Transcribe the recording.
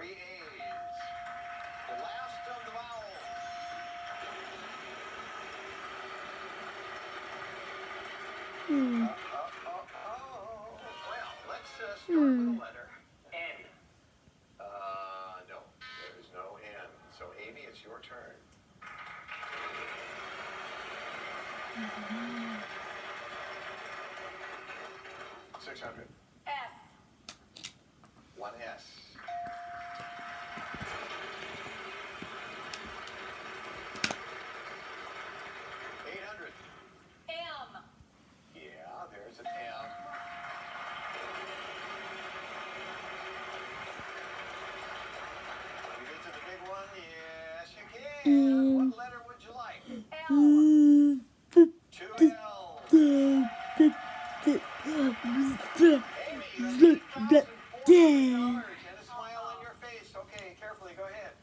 Three A's. The last of the vowels. Well, let's start with a letter. N. No. There is no N. So, Amy, it's your turn. 600. S. One S. 800. M. Yeah, there's an M. When you get to the big one, yes, you can. What letter would you like? L. Two L's. Amy, that's $8,400 and a smile on your face. Okay, carefully, go ahead.